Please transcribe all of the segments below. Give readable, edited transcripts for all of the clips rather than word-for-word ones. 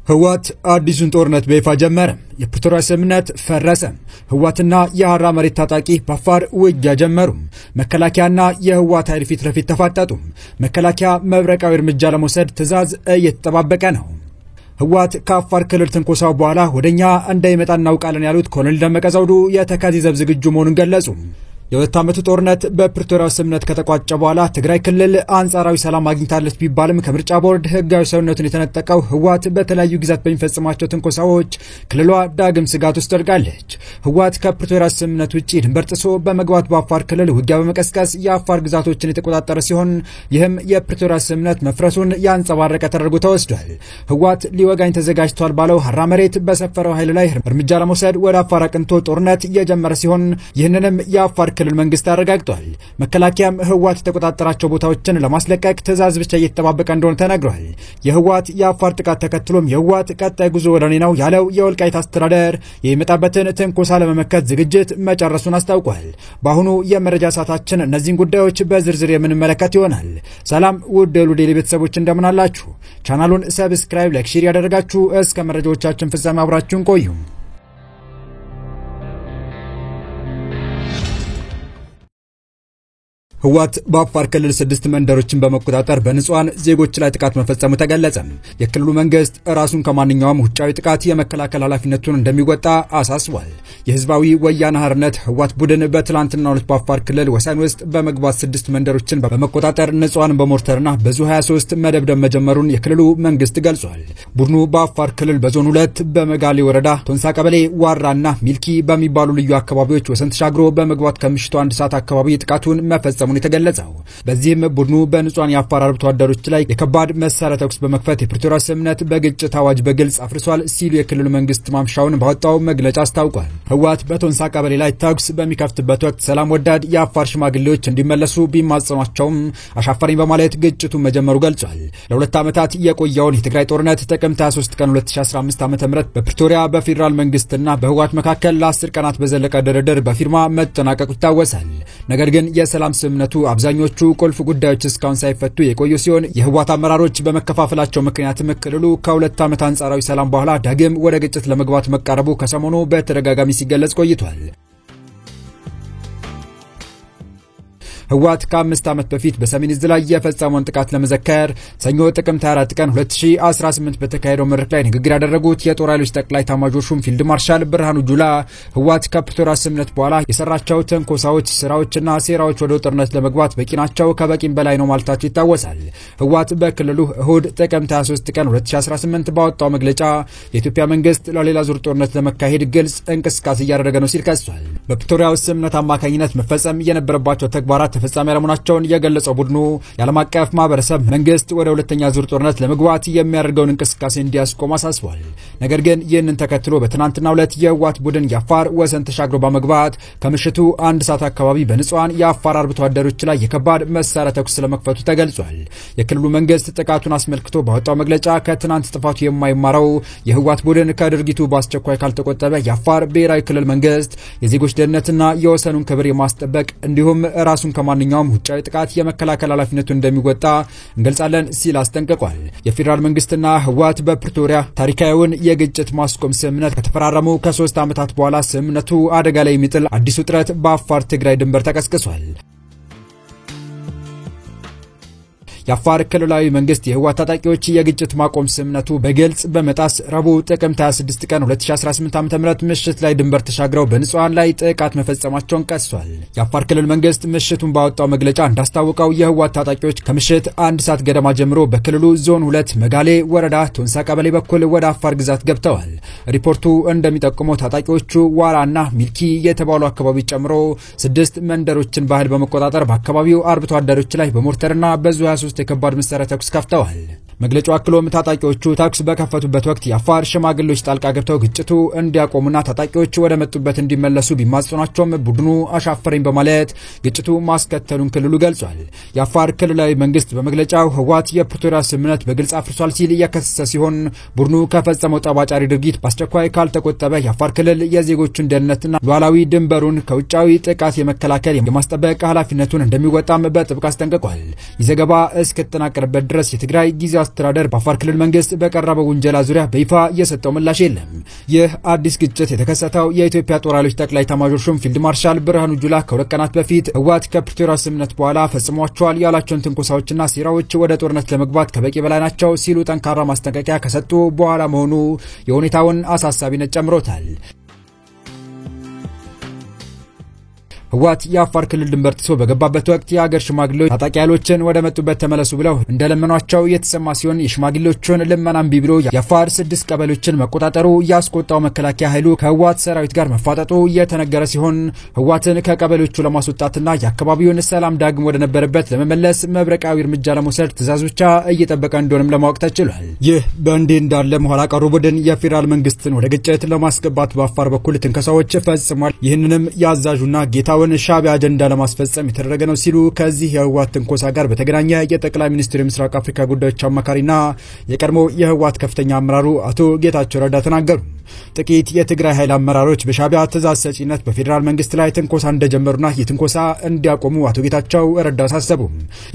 ህወሓት አዲሱን ጦርነት በይፋ ጀመረ። የፕሪቶሪያ ስምምነት ፈረሰ። ህወሓትና የሐራ መሬት ታጣቂ በአፋር ውጊያ ጀመሩ። መከላከያና የህወሓት ኃይል ፊት ለፊት ተፋጠጡ። መከላከያ መብረቃዊ እርምጃ ለመውሰድ ትዕዛዝ እየተጠባበቀ ነው። ህወሓት ከአፋር ክልል ትንኮሳው በኋላ ወደኛ እንዳይመጣ እናውቃለን ያሉት ኮሎኔል ደመቀ ዘውዱ የተከዜ ዘብ ዝግጁ መሆኑን ገለጹ። የሁለት ዓመቱ ጦርነት በፕሪቶሪያ ስምምነት ከተቋጨ በኋላ ትግራይ ክልል አንጻራዊ ሰላም አግኝታለች ቢባልም ከምርጫ ቦርድ ህጋዊ ሰውነቱን የተነጠቀው ህወሓት በተለያዩ ጊዜያት በሚፈጽማቸው ትንኮሳዎች ክልሏ ዳግም ስጋት ውስጥ ወድቃለች። ህወሓት ከፕሪቶሪያ ስምምነት ውጪ ድንበር ጥሶ በመግባት በአፋር ክልል ውጊያ በመቀስቀስ የአፋር ግዛቶችን የተቆጣጠረ ሲሆን ይህም የፕሪቶሪያ ስምምነት መፍረሱን ያንጸባረቀ ተደርጎ ተወስዷል። ህወሓት ሊወጋኝ ተዘጋጅቷል ባለው ሐራ መሬት በሰፈረው ኃይል ላይ እርምጃ ለመውሰድ ወደ አፋር አቅንቶ ጦርነት የጀመረ ሲሆን ይህንንም የአፋር ክልል መንግስት አረጋግጧል። መከላከያም ህወሓት የተቆጣጠራቸው ቦታዎችን ለማስለቀቅ ትዕዛዝ ብቻ እየተጠባበቀ እንደሆነ ተነግሯል። የህወሓት የአፋር ጥቃት ተከትሎም የህወሓት ቀጣይ ጉዞ ወደ እኔ ነው ያለው የወልቃይት አስተዳደር የሚመጣበትን ትንኮሳ ለመመከት ዝግጅት መጨረሱን አስታውቋል። በአሁኑ የመረጃ ሰዓታችን እነዚህን ጉዳዮች በዝርዝር የምንመለከት ይሆናል። ሰላም ውድ የሉዴሊ ቤተሰቦች እንደምን አላችሁ? ቻናሉን ሰብስክራይብ፣ ላይክ፣ ሼር ያደረጋችሁ እስከ መረጃዎቻችን ፍጻሜ አብራችሁን ቆዩ። ህወሓት በአፋር ክልል 6 መንደሮችን በመቆጣጠር በንጹሃን ዜጎች ላይ ጥቃት መፈጸሙ ተገለጸ። የክልሉ መንግስት ራሱን ከማንኛውም ውጫዊ ጥቃት የመከላከል ኃላፊነቱን እንደሚወጣ አሳስቧል። የህዝባዊ ወያነ ሓርነት ህወሓት ቡድን በትላንትናው ዕለት በአፋር ክልል ወሰን ውስጥ በመግባት 6 መንደሮችን በመቆጣጠር ንጹሃን በሞርተርና በዙ 23 መደብደብ መጀመሩን የክልሉ መንግስት ገልጿል። ቡድኑ በአፋር ክልል በዞን 2 በመጋሌ ወረዳ ቶንሳ ቀበሌ ዋራና ሚልኪ በሚባሉ ልዩ አካባቢዎች ወሰን ተሻግሮ በመግባት ከምሽቱ 1 ሰዓት አካባቢ ጥቃቱን መፈጸሙ የተገለጸው። በዚህም ቡድኑ በንጹሃን የአፋር አርብቶ አደሮች ላይ የከባድ መሳሪያ ተኩስ በመክፈት የፕሪቶሪያ ስምምነት በግጭት አዋጅ በግልጽ አፍርሷል ሲሉ የክልሉ መንግስት ማምሻውን ባወጣው መግለጫ አስታውቋል። ህወሓት በቶንሳ ቀበሌ ላይ ተኩስ በሚከፍትበት ወቅት ሰላም ወዳድ የአፋር ሽማግሌዎች እንዲመለሱ ቢማጸኗቸውም አሻፈረኝ በማለት ግጭቱን መጀመሩ ገልጿል። ለ2 ዓመታት የቆየውን የትግራይ ጦርነት ጥቅምት 23 ቀን 2015 ዓ.ም በፕሪቶሪያ በፌዴራል መንግስትና በህወሓት መካከል ለ10 ቀናት በዘለቀ ድርድር በፊርማ መጠናቀቁ ይታወሳል። ነገር ግን የሰላም ስምምነቱ አብዛኞቹ ቁልፍ ጉዳዮች እስካሁን ሳይፈቱ የቆዩ ሲሆን የህወሓት አመራሮች በመከፋፈላቸው ምክንያትም ክልሉ ከ2 ዓመት አንጻራዊ ሰላም በኋላ ዳግም ወደ ግጭት ለመግባት መቃረቡ ከሰሞኑ በተደጋጋሚ ሲገለጽ ቆይቷል። ህወሓት ከ5 ዓመት በፊት በሰሜን ዕዝ ላይ የፈጸመውን ጥቃት ለመዘከር ሰኞ ጥቅምት 24 ቀን 2018 በተካሄደው መድረክ ላይ ንግግር ያደረጉት የጦር ኃይሎች ጠቅላይ ኤታማዦር ሹም ፊልድ ማርሻል ብርሃኑ ጁላ ህወሓት ከፕሪቶሪያ ስምምነት በኋላ የሰራቸው ትንኮሳዎች፣ ስራዎችና ሴራዎች ወደ ጦርነት ለመግባት በቂ ናቸው፣ ከበቂም በላይ ነው ማለታቸው ይታወሳል። ህወሓት በክልሉ እሁድ ጥቅምት 23 ቀን 2018 ባወጣው መግለጫ የኢትዮጵያ መንግስት ለሌላ ዙር ጦርነት ለመካሄድ ግልጽ እንቅስቃሴ እያደረገ ነው ሲል ከሷል። በፕሪቶሪያ ስምምነት አማካኝነት መፈጸም የነበረባቸው ተግባራት ተፈጻሚ ያለመሆናቸውን የገለጸው ቡድኑ የዓለም አቀፍ ማህበረሰብ መንግስት ወደ ሁለተኛ ዙር ጦርነት ለመግባት የሚያደርገውን እንቅስቃሴ እንዲያስቆም አሳስቧል። ነገር ግን ይህንን ተከትሎ በትናንትናው ዕለት የህወሓት ቡድን የአፋር ወሰን ተሻግሮ በመግባት ከምሽቱ 1 ሰዓት አካባቢ በንጹሃን የአፋር አርብቶ አደሮች ላይ የከባድ መሳሪያ ተኩስ ለመክፈቱ ተገልጿል። የክልሉ መንግስት ጥቃቱን አስመልክቶ ባወጣው መግለጫ ከትናንት ጥፋቱ የማይማረው የህወሓት ቡድን ከድርጊቱ በአስቸኳይ ካልተቆጠበ የአፋር ብሔራዊ ክልል መንግስት የዜጎች ደህንነትና የወሰኑን ክብር የማስጠበቅ እንዲሁም ራሱን ማንኛውም ውጫዊ ጥቃት የመከላከል ኃላፊነቱን እንደሚወጣ እንገልጻለን ሲል አስጠንቅቋል። የፌዴራል መንግስትና ህወሓት በፕሪቶሪያ ታሪካዊውን የግጭት ማስቆም ስምምነት ከተፈራረሙ ከ3 ዓመታት በኋላ ስምምነቱ አደጋ ላይ የሚጥል አዲስ ውጥረት በአፋር ትግራይ ድንበር ተቀስቅሷል። የአፋር ክልላዊ መንግስት የህወሓት ታጣቂዎች የግጭት ማቆም ስምምነቱ በግልጽ በመጣስ ረቡዕ ጥቅምት 26 ቀን 2018 ዓ.ም ምሽት ላይ ድንበር ተሻግረው በንጹሃን ላይ ጥቃት መፈጸማቸውን ቀስሷል። የአፋር ክልል መንግስት ምሽቱን ባወጣው መግለጫ እንዳስታወቀው የህወሓት ታጣቂዎች ከምሽት 1 ሰዓት ገደማ ጀምሮ በክልሉ ዞን 2 መጋሌ ወረዳ ቶንሳ ቀበሌ በኩል ወደ አፋር ግዛት ገብተዋል። ሪፖርቱ እንደሚጠቁመው ታጣቂዎቹ ዋራና ሚልኪ የተባሉ አካባቢዎች ጨምሮ 6 መንደሮችን በኃይል በመቆጣጠር በአካባቢው አርብቶ አደሮች ላይ በሞርተርና በዙ 23 የከባድ መሳሪያ ተኩስ ከፍተዋል። መግለጫው አክሎም ታጣቂዎቹ ተኩስ በከፈቱበት ወቅት የአፋር ሽማግሌዎች ጣልቃ ገብተው ግጭቱ እንዲያቆሙና ታጣቂዎች ወደ መጡበት እንዲመለሱ ቢማጸኗቸውም ቡድኑ አሻፈረኝ በማለት ግጭቱ ማስከተሉን ክልሉ ገልጿል። የአፋር ክልላዊ መንግስት በመግለጫው ህወሓት የፕሪቶሪያ ስምምነት በግልጽ አፍርሷል ሲል እየከሰሰ ሲሆን ቡድኑ ከፈጸመው ጠባጫሪ ድርጊት በአስቸኳይ ካልተቆጠበ የአፋር ክልል የዜጎችን ደህንነትና ሉዓላዊ ድንበሩን ከውጫዊ ጥቃት የመከላከል የማስጠበቅ ኃላፊነቱን እንደሚወጣም በጥብቅ አስጠንቅቋል። ይህ ዘገባ እስከተጠናቀረበት ድረስ የትግራይ ጊዜያዊ አስተዳደር በአፋር ክልል መንግስት በቀረበው ውንጀላ ዙሪያ በይፋ የሰጠው ምላሽ የለም። ይህ አዲስ ግጭት የተከሰተው የኢትዮጵያ ጦር ኃይሎች ጠቅላይ ኤታማዦር ሹም ፊልድ ማርሻል ብርሃኑ ጁላ ከሁለት ቀናት በፊት ህወሓት ከፕሪቶሪያ ስምምነት በኋላ ፈጽሟቸዋል ያላቸውን ትንኮሳዎችና ሴራዎች ወደ ጦርነት ለመግባት ከበቂ በላይ ናቸው ሲሉ ጠንካራ ማስጠንቀቂያ ከሰጡ በኋላ መሆኑ የሁኔታውን አሳሳቢነት ጨምሮታል። ህወሓት የአፋር ክልል ድንበር ጥሶ በገባበት ወቅት የሀገር ሽማግሌዎች ታጣቂ ኃይሎችን ወደ መጡበት ተመለሱ ብለው እንደለመኗቸው የተሰማ ሲሆን የሽማግሌዎቹን ልመናም ቢብሎ የአፋር 6 ቀበሌዎችን መቆጣጠሩ ያስቆጣው መከላከያ ኃይሉ ከህወሓት ሰራዊት ጋር መፋጠጡ የተነገረ ሲሆን ህወሓትን ከቀበሌዎቹ ለማስወጣትና የአካባቢውን ሰላም ዳግም ወደ ነበረበት ለመመለስ መብረቃዊ እርምጃ ለመውሰድ ትዕዛዝ ብቻ እየጠበቀ እንደሆነም ለማወቅ ተችሏል። ይህ በእንዲህ እንዳለ ኋላ ቀሩ ቡድን የፌዴራል መንግስትን ወደ ግጭት ለማስገባት በአፋር በኩል ትንኮሳዎች ፈጽሟል። ይህንንም ያዛዡና ጌታ ሻዕቢያ አጀንዳ ለማስፈጸም የተደረገ ነው ሲሉ ከዚህ የህወሓት ትንኮሳ ጋር በተገናኘ የጠቅላይ ሚኒስትሩ የምስራቅ አፍሪካ ጉዳዮች አማካሪና የቀድሞ የህወሓት ከፍተኛ አመራሩ አቶ ጌታቸው ረዳ ተናገሩ። ጥቂት የትግራይ ኃይል አመራሮች በሻዕቢያ ትዕዛዝ ሰጪነት በፌዴራል መንግስት ላይ ትንኮሳ እንደጀመሩና የትንኮሳ እንዲያቆሙ አቶ ጌታቸው ረዳ አሳሰቡ።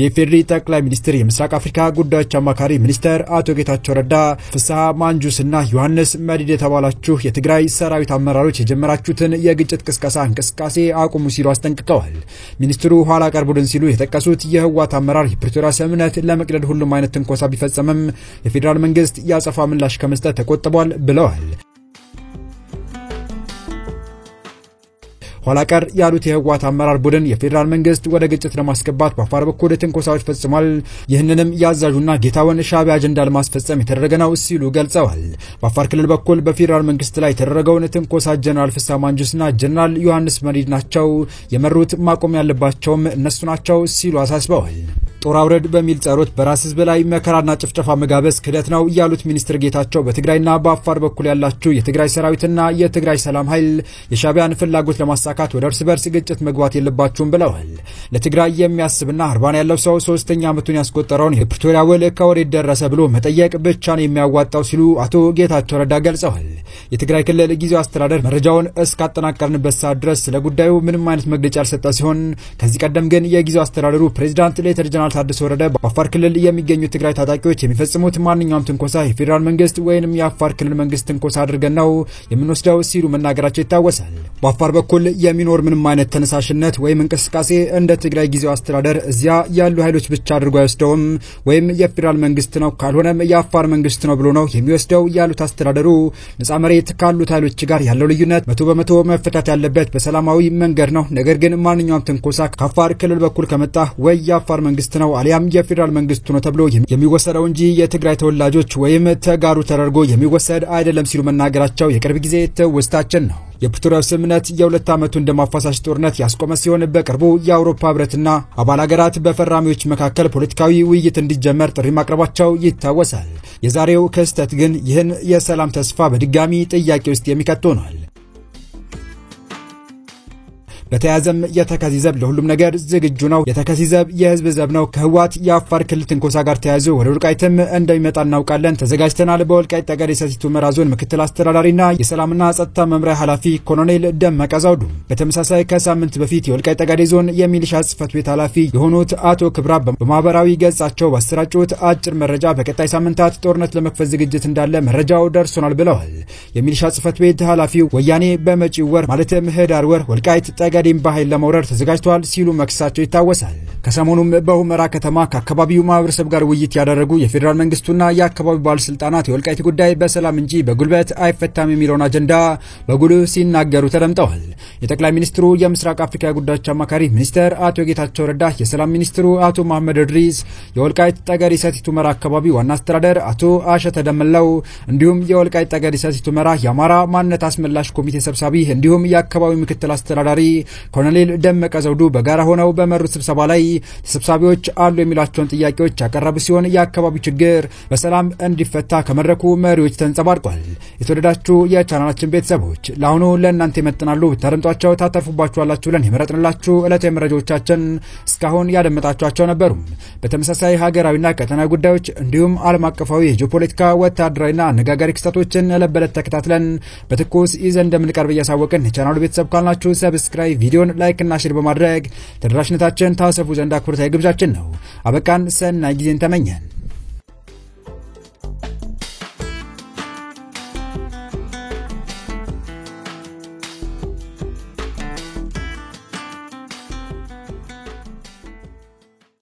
የፌዴሪ ጠቅላይ ሚኒስትር የምስራቅ አፍሪካ ጉዳዮች አማካሪ ሚኒስተር አቶ ጌታቸው ረዳ ፍስሐ ማንጁስና ዮሐንስ መዲድ የተባላችሁ የትግራይ ሰራዊት አመራሮች የጀመራችሁትን የግጭት ቅስቀሳ እንቅስቃሴ አቁሙ ሲሉ አስጠንቅቀዋል። ሚኒስትሩ ኋላ ቀር ቡድን ሲሉ የጠቀሱት የህወሓት አመራር የፕሪቶሪያ ስምምነት ለመቅደድ ሁሉም አይነት ትንኮሳ ቢፈጸምም የፌዴራል መንግስት ያጸፋ ምላሽ ከመስጠት ተቆጥቧል ብለዋል። ኋላ ቀር ያሉት የህወሓት አመራር ቡድን የፌዴራል መንግስት ወደ ግጭት ለማስገባት በአፋር በኩል ትንኮሳዎች ፈጽሟል፣ ይህንንም ያዛዡና ጌታውን ሻዕቢያ አጀንዳ ለማስፈጸም የተደረገ ነው ሲሉ ገልጸዋል። በአፋር ክልል በኩል በፌዴራል መንግስት ላይ የተደረገውን ትንኮሳ ጀነራል ፍስሐ ማንጁስና ጀነራል ዮሐንስ መዲድ ናቸው የመሩት፣ ማቆም ያለባቸውም እነሱ ናቸው ሲሉ አሳስበዋል። ጦር አውረድ በሚል ጸሎት በራስ ህዝብ ላይ መከራና ጭፍጨፋ መጋበዝ ክደት ነው ያሉት ሚኒስትር ጌታቸው በትግራይና በአፋር በኩል ያላችሁ የትግራይ ሰራዊትና የትግራይ ሰላም ኃይል የሻዕቢያን ፍላጎት ለማሳካት ወደ እርስ በርስ ግጭት መግባት የለባችሁም ብለዋል። ለትግራይ የሚያስብና አርባን ያለው ሰው 3ኛ ዓመቱን ያስቆጠረውን የፕሪቶሪያ ውል ከወዴት ደረሰ ብሎ መጠየቅ ብቻ ነው የሚያዋጣው ሲሉ አቶ ጌታቸው ረዳ ገልጸዋል። የትግራይ ክልል ጊዜያዊ አስተዳደር መረጃውን እስካጠናቀርንበት ሰዓት ድረስ ስለ ጉዳዩ ምንም አይነት መግለጫ ያልሰጠ ሲሆን ከዚህ ቀደም ግን የጊዜያዊ አስተዳደሩ ፕሬዝዳንት ሌተር ጀነራል ታደሰ ወረደ በአፋር ክልል የሚገኙ ትግራይ ታጣቂዎች የሚፈጽሙት ማንኛውም ትንኮሳ የፌዴራል መንግስት ወይንም የአፋር ክልል መንግስት ትንኮሳ አድርገን ነው የምንወስደው ሲሉ መናገራቸው ይታወሳል። በአፋር በኩል የሚኖር ምንም አይነት ተነሳሽነት ወይም እንቅስቃሴ እንደ ትግራይ ጊዜያዊ አስተዳደር እዚያ ያሉ ኃይሎች ብቻ አድርጎ አይወስደውም ወይም የፌዴራል መንግስት ነው ካልሆነም የአፋር መንግስት ነው ብሎ ነው የሚወስደው ያሉት አስተዳደሩ ነፃ መሬት ካሉት ኃይሎች ጋር ያለው ልዩነት 100% መፈታት ያለበት በሰላማዊ መንገድ ነው። ነገር ግን ማንኛውም ትንኮሳ ከአፋር ክልል በኩል ከመጣ ወይ የአፋር መንግስት ነው አሊያም የፌዴራል መንግስቱ ነው ተብሎ የሚወሰደው እንጂ የትግራይ ተወላጆች ወይም ተጋሩ ተደርጎ የሚወሰድ አይደለም ሲሉ መናገራቸው የቅርብ ጊዜ ትውስታችን ነው። የፕሪቶሪያው ስምምነት የ2 ዓመቱ እንደማፋሳሽ ጦርነት ያስቆመ ሲሆን በቅርቡ የአውሮፓ ህብረትና አባል ሀገራት በፈራሚዎች መካከል ፖለቲካዊ ውይይት እንዲጀመር ጥሪ ማቅረባቸው ይታወሳል። የዛሬው ክስተት ግን ይህን የሰላም ተስፋ በድጋሚ ጥያቄ ውስጥ የሚከት ሆኗል። በተያዘም የተከዜ ዘብ ለሁሉም ነገር ዝግጁ ነው። የተከዜ ዘብ የህዝብ ዘብ ነው። ከህወሓት የአፋር ክልል ትንኮሳ ጋር ተያይዞ ወደ ወልቃይትም እንደሚመጣ እናውቃለን። ተዘጋጅተናል። በወልቃይት ጠገዴ ሰቲት ሁመራ ዞን ምክትል አስተዳዳሪና የሰላምና ጸጥታ መምሪያ ኃላፊ ኮሎኔል ደመቀ ዘውዱ በተመሳሳይ ከሳምንት በፊት የወልቃይት ጠገዴ ዞን የሚሊሻ ጽሕፈት ቤት ኃላፊ የሆኑት አቶ ክብራ በማህበራዊ ገጻቸው ባሰራጩት አጭር መረጃ በቀጣይ ሳምንታት ጦርነት ለመክፈት ዝግጅት እንዳለ መረጃው ደርሶናል ብለዋል። የሚሊሻ ጽሕፈት ቤት ኃላፊው ወያኔ በመጪው ወር ማለትም ህዳር ወር ወልቃይት ጠገዴ በኃይል ለመውረር ተዘጋጅቷል ሲሉ መክሳቸው ይታወሳል። ከሰሞኑም በሁመራ ከተማ ከአካባቢው ማህበረሰብ ጋር ውይይት ያደረጉ የፌዴራል መንግስቱና የአካባቢው ባለስልጣናት የወልቃይት ጉዳይ በሰላም እንጂ በጉልበት አይፈታም የሚለውን አጀንዳ በጉልህ ሲናገሩ ተደምጠዋል። የጠቅላይ ሚኒስትሩ የምስራቅ አፍሪካ ጉዳዮች አማካሪ ሚኒስተር አቶ ጌታቸው ረዳ፣ የሰላም ሚኒስትሩ አቶ መሐመድ እድሪስ፣ የወልቃይት ጠገዴ ሰቲት ሁመራ አካባቢ ዋና አስተዳደር አቶ አሸተ ደመላው እንዲሁም የወልቃይት ጠገዴ ሰቲት ሁመራ የአማራ ማንነት አስመላሽ ኮሚቴ ሰብሳቢ እንዲሁም የአካባቢው ምክትል አስተዳዳሪ ኮሎኔል ደመቀ ዘውዱ በጋራ ሆነው በመሩት ስብሰባ ላይ ተሰብሳቢዎች አሉ የሚላቸውን ጥያቄዎች ያቀረቡ ሲሆን የአካባቢው ችግር በሰላም እንዲፈታ ከመድረኩ መሪዎች ተንጸባርቋል። የተወደዳችሁ የቻናላችን ቤተሰቦች ለአሁኑ ለእናንተ ይመጥናሉ ታረምጧቸው ታተርፉባችኋላችሁ ብለን የመረጥንላችሁ ዕለታዊ መረጃዎቻችን እስካሁን ያደመጣችኋቸው ነበሩ። በተመሳሳይ ሀገራዊና ቀጠናዊ ጉዳዮች እንዲሁም ዓለም አቀፋዊ የጂኦፖለቲካ ወታደራዊና አነጋጋሪ ክስተቶችን ለበለት ተከታትለን በትኩስ ይዘን እንደምንቀርብ እያሳወቅን የቻናሉ ቤተሰብ ካልናችሁ ሰብስክራይብ፣ ቪዲዮን ላይክ እና ሼር በማድረግ ተደራሽነታችን ታሰፉ ዘንድ አክብሮታዊ ግብዣችን ነው። አበቃን። ሰናይ ጊዜን ተመኘን።